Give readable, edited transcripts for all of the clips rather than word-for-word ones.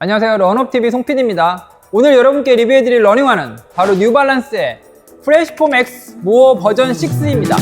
안녕하세요, 런업TV 송PD입니다. 오늘 여러분께 리뷰해드릴 러닝화는 바로 뉴발란스의 프레시폼 X 모어 버전 6입니다.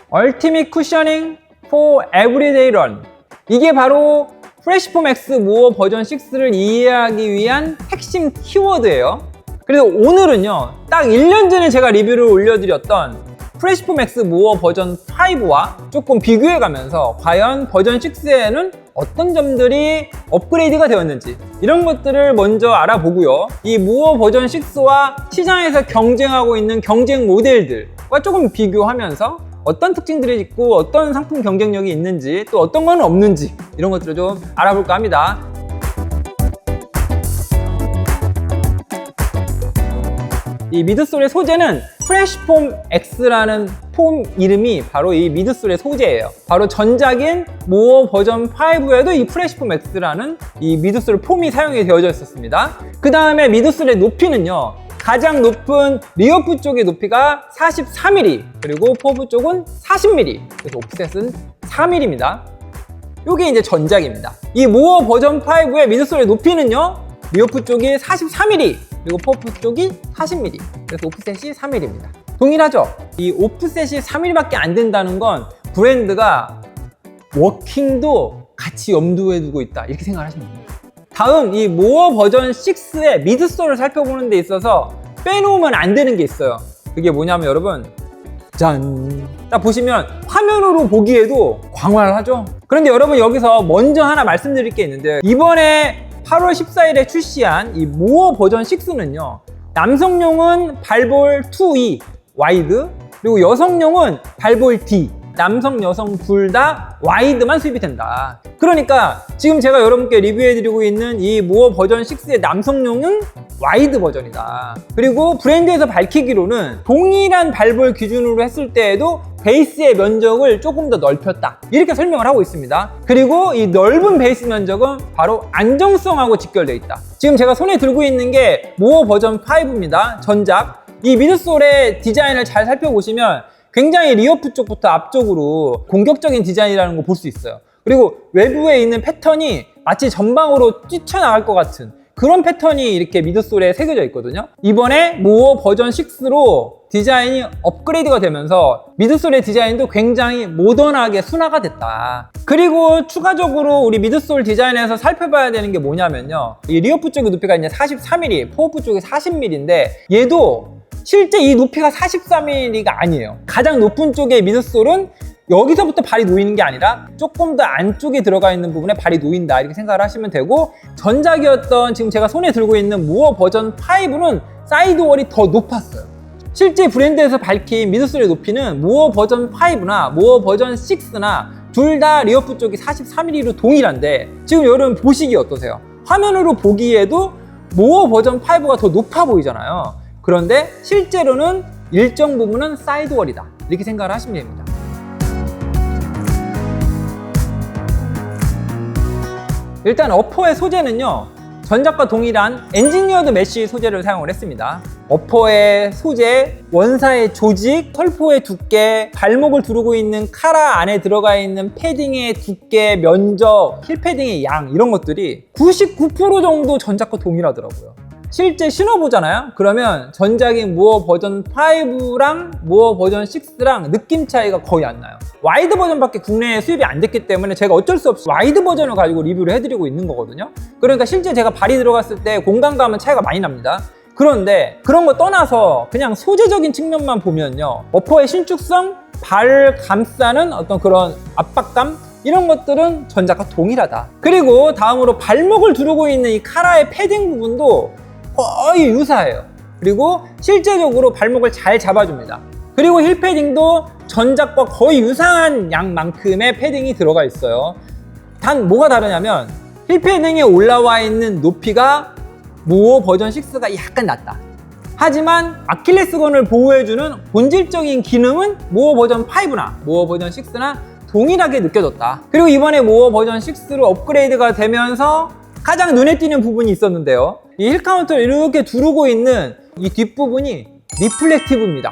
얼티밋 쿠셔닝 for everyday run. 이게 바로 프레시폼 X 모어 버전 6를 이해하기 위한 핵심 키워드예요. 그래서 오늘은요, 딱 1년 전에 제가 리뷰를 올려드렸던 프레시폼 X 모어 버전 5와 조금 비교해가면서 과연 버전 6에는 어떤 점들이 업그레이드가 되었는지 이런 것들을 먼저 알아보고요. 이 모어 버전 6와 시장에서 경쟁하고 있는 경쟁 모델들과 조금 비교하면서 어떤 특징들이 있고 어떤 상품 경쟁력이 있는지 또 어떤 건 없는지 이런 것들을 좀 알아볼까 합니다. 이 미드솔의 소재는 프레시폼 X라는 폼 이름이 바로 이 미드솔의 소재예요. 바로 전작인 모어 버전 5에도 이 프레시폼 X라는 이 미드솔 폼이 사용이 되어져 있었습니다. 그 다음에 미드솔의 높이는요, 가장 높은 리어프 쪽의 높이가 43mm, 그리고 포부 쪽은 40mm, 그래서 오프셋은 4mm입니다. 이게 이제 전작입니다. 이 모어 버전 5의 미드솔의 높이는요, 리어프 쪽이 43mm, 그리고 포부 쪽이 40mm, 그래서 오프셋이 3mm입니다. 동일하죠? 이 오프셋이 3mm밖에 안 된다는 건 브랜드가 워킹도 같이 염두에 두고 있다, 이렇게 생각하시면 됩니다. 다음, 이 모어 버전 6의 미드솔을 살펴보는 데 있어서 빼놓으면 안 되는 게 있어요. 그게 뭐냐면 여러분, 짠! 딱 보시면 화면으로 보기에도 광활하죠? 그런데 여러분, 여기서 먼저 하나 말씀드릴 게 있는데, 이번에 8월 14일에 출시한 이 모어 버전 6는요, 남성용은 발볼 2E 와이드, 그리고 여성용은 발볼 D, 남성, 여성 둘 다 와이드만 수입이 된다. 그러니까 지금 제가 여러분께 리뷰해드리고 있는 이 모어 버전 6의 남성용은 와이드 버전이다. 그리고 브랜드에서 밝히기로는 동일한 발볼 기준으로 했을 때에도 베이스의 면적을 조금 더 넓혔다, 이렇게 설명을 하고 있습니다. 그리고 이 넓은 베이스 면적은 바로 안정성하고 직결되어 있다. 지금 제가 손에 들고 있는 게 모어 버전 5입니다. 전작. 이 미드솔의 디자인을 잘 살펴보시면 굉장히 리어프 쪽부터 앞쪽으로 공격적인 디자인이라는 걸 볼 수 있어요. 그리고 외부에 있는 패턴이 마치 전방으로 뛰쳐나갈 것 같은 그런 패턴이 이렇게 미드솔에 새겨져 있거든요. 이번에 모어 버전 6로 디자인이 업그레이드가 되면서 미드솔의 디자인도 굉장히 모던하게 순화가 됐다. 그리고 추가적으로 우리 미드솔 디자인에서 살펴봐야 되는 게 뭐냐면요, 이 리어프 쪽의 높이가 이제 43mm, 포어프 쪽이 40mm인데 얘도 실제 이 높이가 43mm가 아니에요. 가장 높은 쪽의 미드솔은 여기서부터 발이 놓이는 게 아니라 조금 더 안쪽에 들어가 있는 부분에 발이 놓인다, 이렇게 생각을 하시면 되고, 전작이었던 지금 제가 손에 들고 있는 모어 버전 5는 사이드월이 더 높았어요. 실제 브랜드에서 밝힌 미드솔의 높이는 모어 버전 5나 모어 버전 6나 둘 다 리어프 쪽이 43mm로 동일한데, 지금 여러분 보시기 어떠세요? 화면으로 보기에도 모어 버전 5가 더 높아 보이잖아요. 그런데 실제로는 일정 부분은 사이드월이다, 이렇게 생각을 하시면 됩니다. 일단 어퍼의 소재는요, 전작과 동일한 엔지니어드 메쉬 소재를 사용을 했습니다. 어퍼의 소재, 원사의 조직, 털포의 두께, 발목을 두르고 있는 카라 안에 들어가 있는 패딩의 두께, 면적, 힐 패딩의 양, 이런 것들이 99% 정도 전작과 동일하더라고요. 실제 신어보잖아요? 그러면 전작인 모어 버전 5랑 모어 버전 6랑 느낌 차이가 거의 안 나요. 와이드 버전밖에 국내에 수입이 안 됐기 때문에 제가 어쩔 수 없이 와이드 버전을 가지고 리뷰를 해드리고 있는 거거든요. 그러니까 실제 제가 발이 들어갔을 때 공간감은 차이가 많이 납니다. 그런데 그런 거 떠나서 그냥 소재적인 측면만 보면요, 어퍼의 신축성, 발을 감싸는 어떤 그런 압박감, 이런 것들은 전작과 동일하다. 그리고 다음으로 발목을 두르고 있는 이 카라의 패딩 부분도 거의 유사해요. 그리고 실제적으로 발목을 잘 잡아줍니다. 그리고 힐 패딩도 전작과 거의 유사한 양만큼의 패딩이 들어가 있어요. 단 뭐가 다르냐면 힐 패딩에 올라와 있는 높이가 모어 버전 6가 약간 낮다. 하지만 아킬레스건을 보호해주는 본질적인 기능은 모어 버전 5나 모어 버전 6나 동일하게 느껴졌다. 그리고 이번에 모어 버전 6로 업그레이드가 되면서 가장 눈에 띄는 부분이 있었는데요. 이 힐 카운터를 이렇게 두르고 있는 이 뒷부분이 리플렉티브입니다.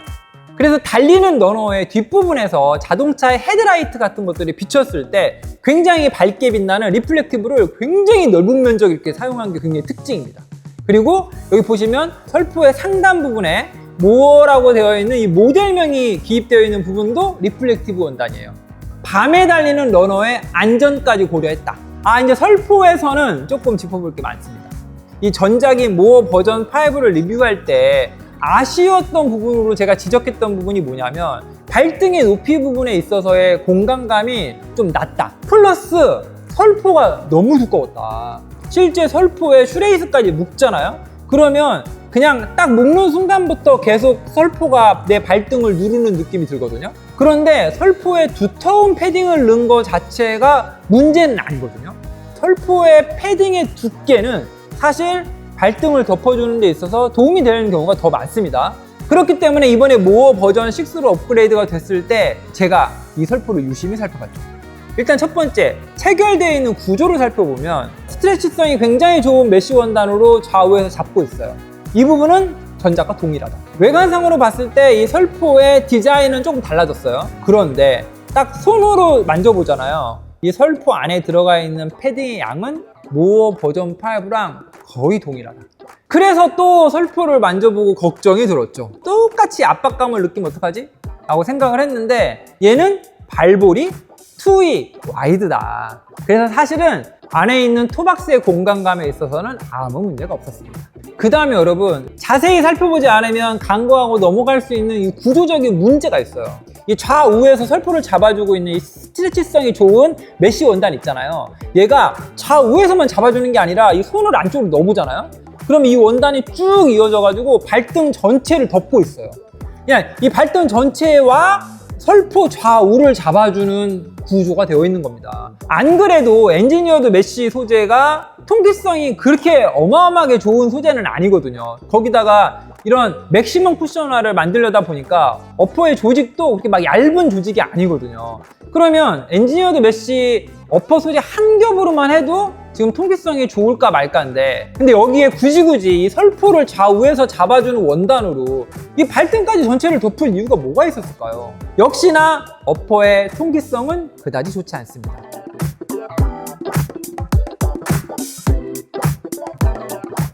그래서 달리는 러너의 뒷부분에서 자동차의 헤드라이트 같은 것들이 비쳤을 때 굉장히 밝게 빛나는 리플렉티브를 굉장히 넓은 면적 이렇게 사용한 게 굉장히 특징입니다. 그리고 여기 보시면 설포의 상단 부분에 모어라고 되어 있는 이 모델명이 기입되어 있는 부분도 리플렉티브 원단이에요. 밤에 달리는 러너의 안전까지 고려했다. 이제 설포에서는 조금 짚어볼 게 많습니다. 이 전작인 모어 버전 5를 리뷰할 때 아쉬웠던 부분으로 제가 지적했던 부분이 뭐냐면 발등의 높이 부분에 있어서의 공간감이 좀 낮다. 플러스 설포가 너무 두꺼웠다. 실제 설포에 슈레이스까지 묶잖아요. 그러면 그냥 딱 묶는 순간부터 계속 설포가 내 발등을 누르는 느낌이 들거든요. 그런데 설포에 두터운 패딩을 넣은 것 자체가 문제는 아니거든요. 설포의 패딩의 두께는 사실 발등을 덮어주는 데 있어서 도움이 되는 경우가 더 많습니다. 그렇기 때문에 이번에 모어 버전 6로 업그레이드가 됐을 때 제가 이 설포를 유심히 살펴봤죠. 일단 첫 번째, 체결되어 있는 구조를 살펴보면 스트레치성이 굉장히 좋은 메쉬 원단으로 좌우에서 잡고 있어요. 이 부분은 전작과 동일하다. 외관상으로 봤을 때 이 설포의 디자인은 조금 달라졌어요. 그런데 딱 손으로 만져보잖아요. 이 설포 안에 들어가 있는 패딩의 양은 모어 버전 5랑 거의 동일하다. 그래서 또 설포를 만져보고 걱정이 들었죠. 똑같이 압박감을 느끼면 어떡하지? 라고 생각을 했는데 얘는 발볼이 2E 와이드다. 그래서 사실은 안에 있는 토박스의 공간감에 있어서는 아무 문제가 없었습니다. 그 다음에 여러분, 자세히 살펴보지 않으면 간과하고 넘어갈 수 있는 이 구조적인 문제가 있어요. 이 좌우에서 설포를 잡아주고 있는 이 스트레치성이 좋은 메쉬 원단 있잖아요. 얘가 좌우에서만 잡아주는 게 아니라 이 손을 안쪽으로 넣어보잖아요. 그럼 이 원단이 쭉 이어져가지고 발등 전체를 덮고 있어요. 그냥 이 발등 전체와 설포 좌우를 잡아주는 구조가 되어 있는 겁니다. 안 그래도 엔지니어드 메쉬 소재가 통기성이 그렇게 어마어마하게 좋은 소재는 아니거든요. 거기다가 이런 맥시멈 쿠션화를 만들려다 보니까 어퍼의 조직도 그렇게 막 얇은 조직이 아니거든요. 그러면 엔지니어드 메쉬 어퍼 소재 한 겹으로만 해도 지금 통기성이 좋을까 말까인데, 근데 여기에 굳이 이 설포를 좌우에서 잡아주는 원단으로 이 발등까지 전체를 덮을 이유가 뭐가 있었을까요? 역시나 어퍼의 통기성은 그다지 좋지 않습니다.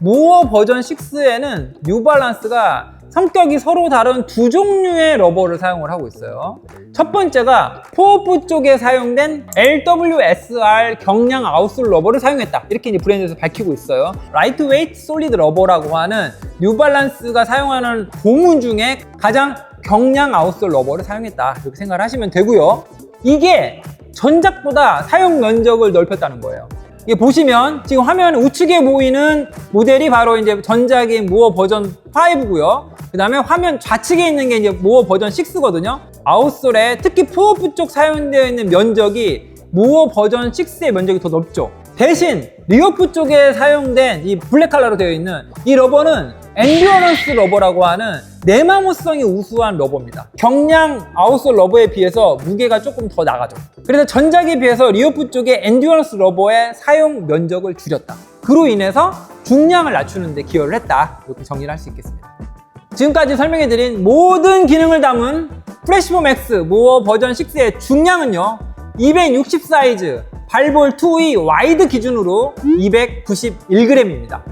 모어 버전 6에는 뉴발란스가 성격이 서로 다른 두 종류의 러버를 사용을 하고 있어요. 첫 번째가 포어풋 쪽에 사용된 LWSR 경량 아웃솔 러버를 사용했다. 이렇게 이제 브랜드에서 밝히고 있어요. 라이트웨이트 솔리드 러버라고 하는 뉴발란스가 사용하는 고무 중에 가장 경량 아웃솔 러버를 사용했다. 이렇게 생각을 하시면 되고요. 이게 전작보다 사용 면적을 넓혔다는 거예요. 이게 보시면 지금 화면 우측에 보이는 모델이 바로 이제 전작인 모어 버전 5고요. 그 다음에 화면 좌측에 있는 게 이제 모어 버전 6거든요. 아웃솔에 특히 포어풋 쪽 사용되어 있는 면적이 모어 버전 6의 면적이 더 넓죠. 대신 리어풋 쪽에 사용된 이 블랙 컬러로 되어 있는 이 러버는 엔듀어런스 러버라고 하는 내마모성이 우수한 러버입니다. 경량 아웃솔 러버에 비해서 무게가 조금 더 나가죠. 그래서 전작에 비해서 리어풋 쪽의 엔듀어런스 러버의 사용 면적을 줄였다. 그로 인해서 중량을 낮추는 데 기여를 했다. 이렇게 정리를 할 수 있겠습니다. 지금까지 설명해드린 모든 기능을 담은 프레시폼 X 모어 버전 6의 중량은요, 260 사이즈 발볼 2E 와이드 기준으로 291g입니다.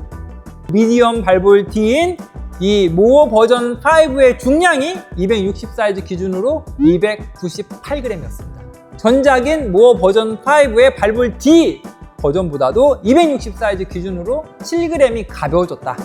미디엄 발볼 D인 이 모어 버전 5의 중량이 260 사이즈 기준으로 298g이었습니다. 전작인 모어 버전 5의 발볼 D 버전보다도 260 사이즈 기준으로 7g이 가벼워졌다.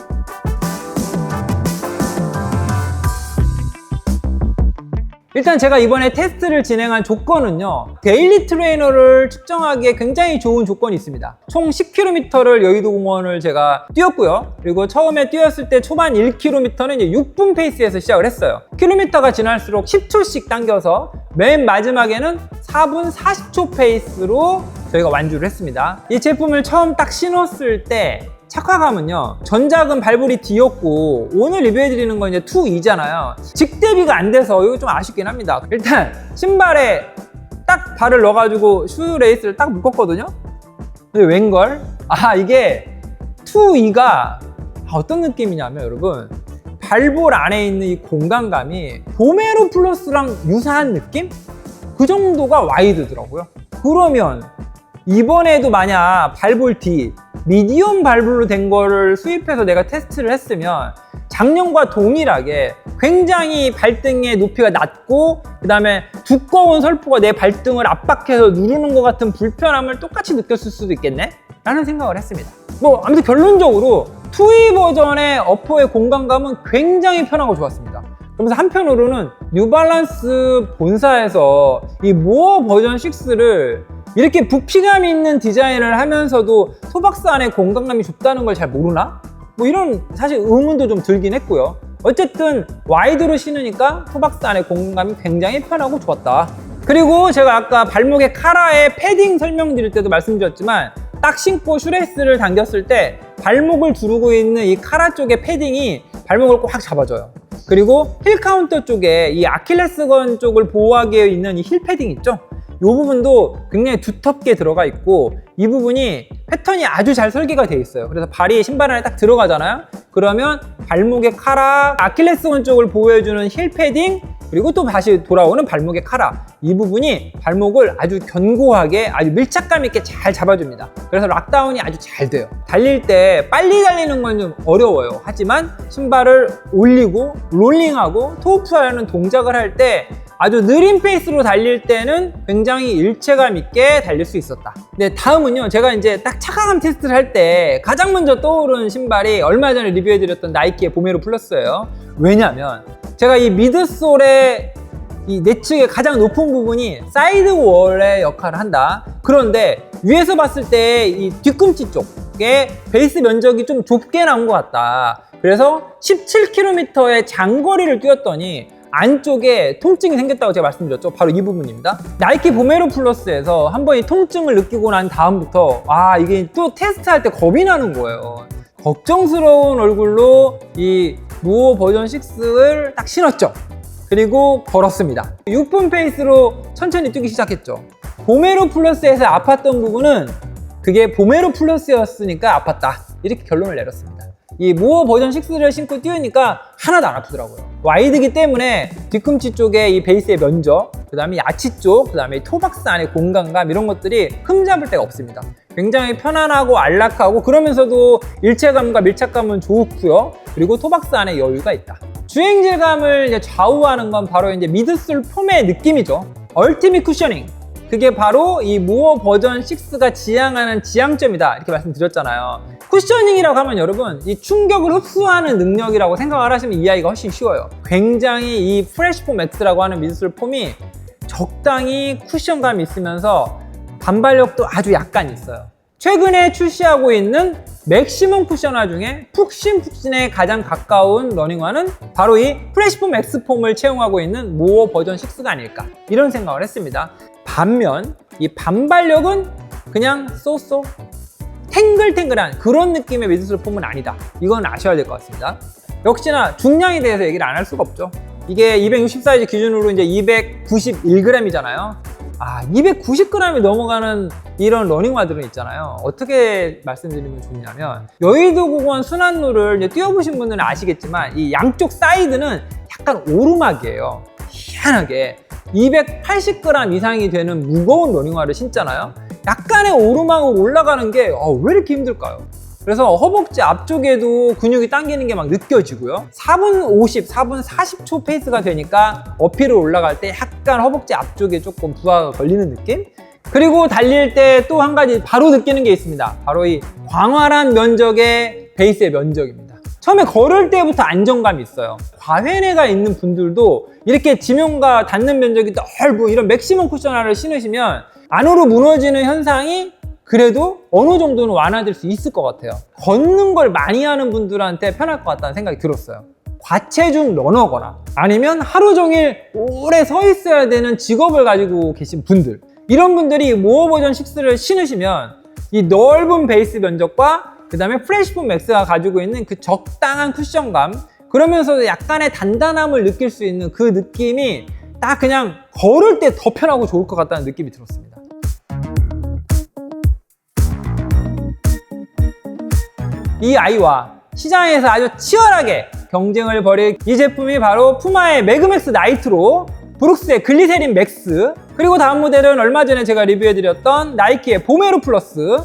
일단 제가 이번에 테스트를 진행한 조건은요, 데일리 트레이너를 측정하기에 굉장히 좋은 조건이 있습니다. 총 10km를 여의도 공원을 제가 뛰었고요. 그리고 처음에 뛰었을 때 초반 1km는 이제 6분 페이스에서 시작을 했어요. 킬로미터가 지날수록 10초씩 당겨서 맨 마지막에는 4분 40초 페이스로 저희가 완주를 했습니다. 이 제품을 처음 딱 신었을 때 착화감은요, 전작은 발볼이 D였고 오늘 리뷰해드리는 건 이제 2E잖아요. 직대비가 안 돼서 이거 좀 아쉽긴 합니다. 일단 신발의 딱 발을 넣어가지고 슈 레이스를 딱 묶었거든요. 근데 웬걸? 이게 2E가 어떤 느낌이냐면 여러분, 발볼 안에 있는 이 공간감이 보메로 플러스랑 유사한 느낌? 그 정도가 와이드더라고요. 그러면 이번에도 만약 발볼 D 미디엄 발볼로 된 거를 수입해서 내가 테스트를 했으면 작년과 동일하게 굉장히 발등의 높이가 낮고 그 다음에 두꺼운 설포가 내 발등을 압박해서 누르는 것 같은 불편함을 똑같이 느꼈을 수도 있겠네? 라는 생각을 했습니다. 뭐 아무튼 결론적으로 2E 버전의 어퍼의 공간감은 굉장히 편하고 좋았습니다. 그러면서 한편으로는 뉴발란스 본사에서 이 모어 버전 6를 이렇게 부피감 있는 디자인을 하면서도 토박스 안에 공간감이 좁다는 걸 잘 모르나? 뭐 이런 사실 의문도 좀 들긴 했고요. 어쨌든 와이드로 신으니까 토박스 안에 공간감이 굉장히 편하고 좋았다. 그리고 제가 아까 발목에 카라의 패딩 설명드릴 때도 말씀드렸지만 딱 신고 슈레이스를 당겼을 때 발목을 두르고 있는 이 카라 쪽의 패딩이 발목을 꽉 잡아줘요. 그리고 힐 카운터 쪽에 이 아킬레스건 쪽을 보호하기 있는 이 힐 패딩 있죠? 이 부분도 굉장히 두텁게 들어가 있고 이 부분이 패턴이 아주 잘 설계가 돼 있어요. 그래서 발이 신발 안에 딱 들어가잖아요. 그러면 발목의 카라, 아킬레스건 쪽을 보호해주는 힐 패딩, 그리고 또 다시 돌아오는 발목의 카라, 이 부분이 발목을 아주 견고하게 아주 밀착감 있게 잘 잡아줍니다. 그래서 락다운이 아주 잘 돼요. 달릴 때 빨리 달리는 건 좀 어려워요. 하지만 신발을 올리고 롤링하고 토우프하는 동작을 할 때 아주 느린 페이스로 달릴 때는 굉장히 일체감 있게 달릴 수 있었다. 네, 다음은요, 제가 이제 딱 착화감 테스트를 할 때 가장 먼저 떠오른 신발이 얼마 전에 리뷰해드렸던 나이키의 보메로 플러스예요. 왜냐면 제가 이 미드솔의 이 내측의 가장 높은 부분이 사이드 월의 역할을 한다. 그런데 위에서 봤을 때 이 뒤꿈치 쪽에 베이스 면적이 좀 좁게 나온 것 같다. 그래서 17km의 장거리를 뛰었더니 안쪽에 통증이 생겼다고 제가 말씀드렸죠. 바로 이 부분입니다. 나이키 보메로 플러스에서 한번 이 통증을 느끼고 난 다음부터 이게 또 테스트할 때 겁이 나는 거예요. 걱정스러운 얼굴로 이 무어 버전 6를 딱 신었죠. 그리고 걸었습니다. 6분 페이스로 천천히 뛰기 시작했죠. 보메로 플러스에서 아팠던 부분은 그게 보메로 플러스였으니까 아팠다. 이렇게 결론을 내렸습니다. 이 무어 버전 6를 신고 뛰으니까 하나도 안 아프더라고요. 와이드기 때문에 뒤꿈치 쪽에 이 베이스의 면적, 그 다음에 야치 쪽, 그 다음에 토박스 안의 공간감 이런 것들이 흠잡을 데가 없습니다. 굉장히 편안하고 안락하고 그러면서도 일체감과 밀착감은 좋고요. 그리고 토박스 안에 여유가 있다. 주행 질감을 이제 좌우하는 건 바로 이제 미드솔 폼의 느낌이죠. 얼티밋 쿠셔닝. 그게 바로 이 무어 버전 6가 지향하는 지향점이다. 이렇게 말씀드렸잖아요. 쿠셔닝이라고 하면 여러분 이 충격을 흡수하는 능력이라고 생각을 하시면 이해하기가 훨씬 쉬워요. 굉장히 이 프레시폼 X라고 하는 미드솔 폼이 적당히 쿠션감이 있으면서 반발력도 아주 약간 있어요. 최근에 출시하고 있는 맥시멈 쿠셔너 중에 푹신푹신에 가장 가까운 러닝화는 바로 이 프레시폼 X 폼을 채용하고 있는 모어 버전 6가 아닐까 이런 생각을 했습니다. 반면 이 반발력은 그냥 쏘쏘 탱글탱글한 그런 느낌의 미드솔 폼은 아니다. 이건 아셔야 될 것 같습니다. 역시나 중량에 대해서 얘기를 안 할 수가 없죠. 이게 260 사이즈 기준으로 이제 291g이잖아요. 290g이 넘어가는 이런 러닝화들은 있잖아요. 어떻게 말씀드리면 좋냐면 여의도 공원 순환로를 이제 뛰어보신 분들은 아시겠지만 이 양쪽 사이드는 약간 오르막이에요. 희한하게 280g 이상이 되는 무거운 러닝화를 신잖아요. 약간의 오르막으로 올라가는 게 왜 이렇게 힘들까요? 그래서 허벅지 앞쪽에도 근육이 당기는 게 막 느껴지고요. 4분 50, 4분 40초 페이스가 되니까 어필을 올라갈 때 약간 허벅지 앞쪽에 조금 부하가 걸리는 느낌? 그리고 달릴 때 또 한 가지 바로 느끼는 게 있습니다. 바로 이 광활한 면적의 베이스의 면적입니다. 처음에 걸을 때부터 안정감이 있어요. 과회내가 있는 분들도 이렇게 지면과 닿는 면적이 넓고 이런 맥시멈 쿠셔너를 신으시면 안으로 무너지는 현상이 그래도 어느 정도는 완화될 수 있을 것 같아요. 걷는 걸 많이 하는 분들한테 편할 것 같다는 생각이 들었어요. 과체중 러너거나 아니면 하루 종일 오래 서 있어야 되는 직업을 가지고 계신 분들, 이런 분들이 모어 버전 6를 신으시면 이 넓은 베이스 면적과 그 다음에 프레시폼 X가 가지고 있는 그 적당한 쿠션감, 그러면서도 약간의 단단함을 느낄 수 있는 그 느낌이 딱 그냥 걸을 때 더 편하고 좋을 것 같다는 느낌이 들었습니다. 이 아이와 시장에서 아주 치열하게 경쟁을 벌일 이 제품이 바로 푸마의 매그맥스 나이트로, 브룩스의 글리세린 맥스, 그리고 다음 모델은 얼마 전에 제가 리뷰해드렸던 나이키의 보메로 플러스,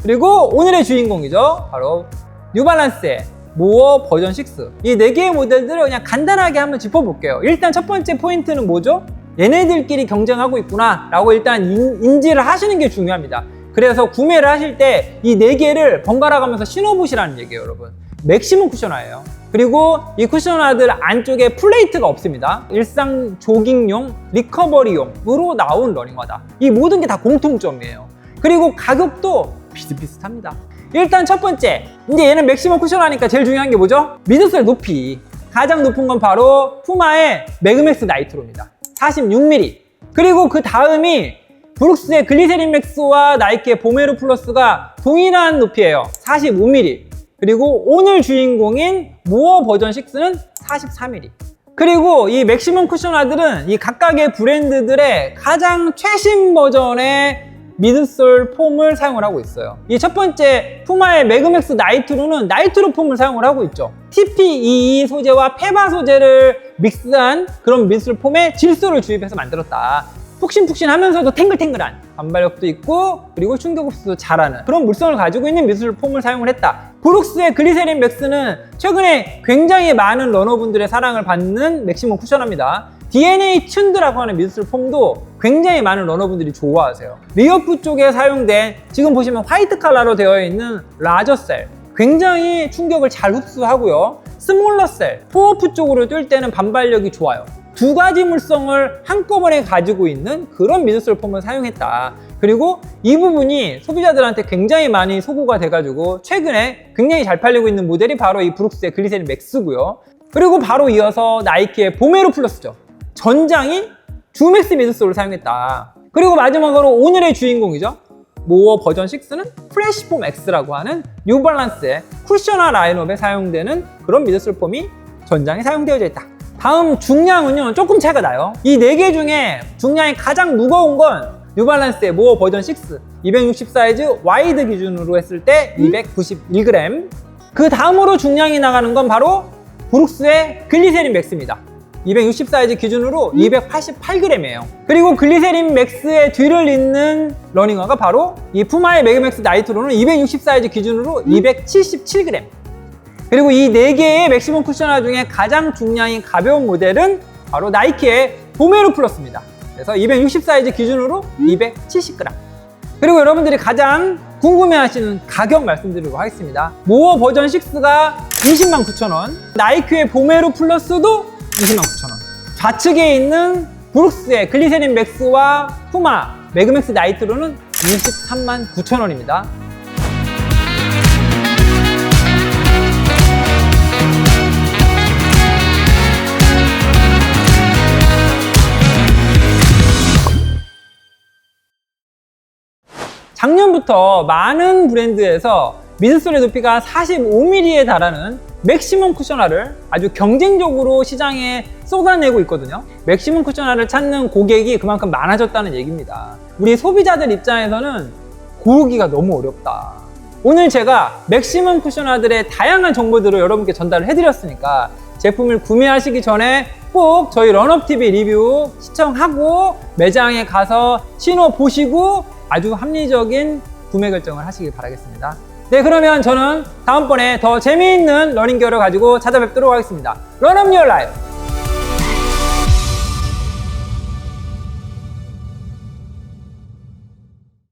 그리고 오늘의 주인공이죠. 바로 뉴발란스의 모어 버전 6. 이 4개의 모델들을 그냥 간단하게 한번 짚어볼게요. 일단 첫 번째 포인트는 뭐죠? 얘네들끼리 경쟁하고 있구나 라고 일단 인지를 하시는 게 중요합니다. 그래서 구매를 하실 때 이 4개를 번갈아 가면서 신어보시라는 얘기예요, 여러분. 맥시멈 쿠셔너예요. 그리고 이 쿠셔너들 안쪽에 플레이트가 없습니다. 일상 조깅용, 리커버리용으로 나온 러닝화다. 이 모든 게 다 공통점이에요. 그리고 가격도 비슷비슷합니다. 일단 첫 번째, 이제 얘는 맥시멈 쿠셔너니까 제일 중요한 게 뭐죠? 미드솔 높이. 가장 높은 건 바로 푸마의 매그맥스 나이트로입니다. 46mm. 그리고 그 다음이 브룩스의 글리세린 맥스와 나이키의 보메로 플러스가 동일한 높이예요. 45mm. 그리고 오늘 주인공인 모어 버전 6는 44mm. 그리고 이 맥시멈 쿠셔너들은 이 각각의 브랜드들의 가장 최신 버전의 미드솔 폼을 사용을 하고 있어요. 이 첫 번째 푸마의 매그맥스 나이트로는 나이트로 폼을 사용을 하고 있죠. TPEE 소재와 페바 소재를 믹스한 그런 미드솔 폼에 질소를 주입해서 만들었다. 푹신푹신하면서도 탱글탱글한 반발력도 있고, 그리고 충격 흡수도 잘하는 그런 물성을 가지고 있는 미드솔 폼을 사용을 했다. 브룩스의 글리세린 맥스는 최근에 굉장히 많은 러너분들의 사랑을 받는 맥시멈 쿠셔너입니다. DNA 튠드라고 하는 미드솔 폼도 굉장히 많은 러너분들이 좋아하세요. 리어프 쪽에 사용된, 지금 보시면 화이트 컬러로 되어 있는 라저 셀, 굉장히 충격을 잘 흡수하고요. 스몰러 셀, 포어프 쪽으로 뛸 때는 반발력이 좋아요. 두 가지 물성을 한꺼번에 가지고 있는 그런 미드솔 폼을 사용했다. 그리고 이 부분이 소비자들한테 굉장히 많이 소구가 돼가지고 최근에 굉장히 잘 팔리고 있는 모델이 바로 이 브룩스의 글리세린 맥스고요. 그리고 바로 이어서 나이키의 보메로 플러스죠. 전장이 주맥스 미드솔을 사용했다. 그리고 마지막으로 오늘의 주인공이죠. 모어 버전 6는 프레시폼 X라고 하는 뉴발란스의 쿠셔너 라인업에 사용되는 그런 미드솔 폼이 전장에 사용되어져 있다. 다음 중량은요, 조금 차이가 나요. 이 4개 중에 중량이 가장 무거운 건 뉴발란스의 모어 버전 6, 260 사이즈 와이드 기준으로 했을 때 291g. 그 다음으로 중량이 나가는 건 바로 브룩스의 글리세린 맥스입니다. 260 사이즈 기준으로 288g이에요. 그리고 글리세린 맥스의 뒤를 잇는 러닝화가 바로 이 푸마의 매그맥스 나이트로는 260 사이즈 기준으로 277g. 그리고 이 4개의 맥시멈 쿠셔너 중에 가장 중량이 가벼운 모델은 바로 나이키의 보메로 플러스입니다. 그래서 260 사이즈 기준으로 270g. 그리고 여러분들이 가장 궁금해하시는 가격 말씀드리도록 하겠습니다. 모어 버전 6가 209,000원, 나이키의 보메로 플러스도 209,000원. 좌측에 있는 브룩스의 글리세린 맥스와 푸마 매그맥스 나이트로는 239,000원입니다. 작년부터 많은 브랜드에서 미드솔의 높이가 45mm에 달하는 맥시멈 쿠셔너를 아주 경쟁적으로 시장에 쏟아내고 있거든요. 맥시멈 쿠셔너를 찾는 고객이 그만큼 많아졌다는 얘기입니다. 우리 소비자들 입장에서는 고르기가 너무 어렵다. 오늘 제가 맥시멈 쿠셔너들의 다양한 정보들을 여러분께 전달을 해드렸으니까 제품을 구매하시기 전에 꼭 저희 런업TV 리뷰 시청하고 매장에 가서 신어보시고 아주 합리적인 구매 결정을 하시길 바라겠습니다. 네, 그러면 저는 다음번에 더 재미있는 러닝 기어를 가지고 찾아뵙도록 하겠습니다. 런업 유어 라이프!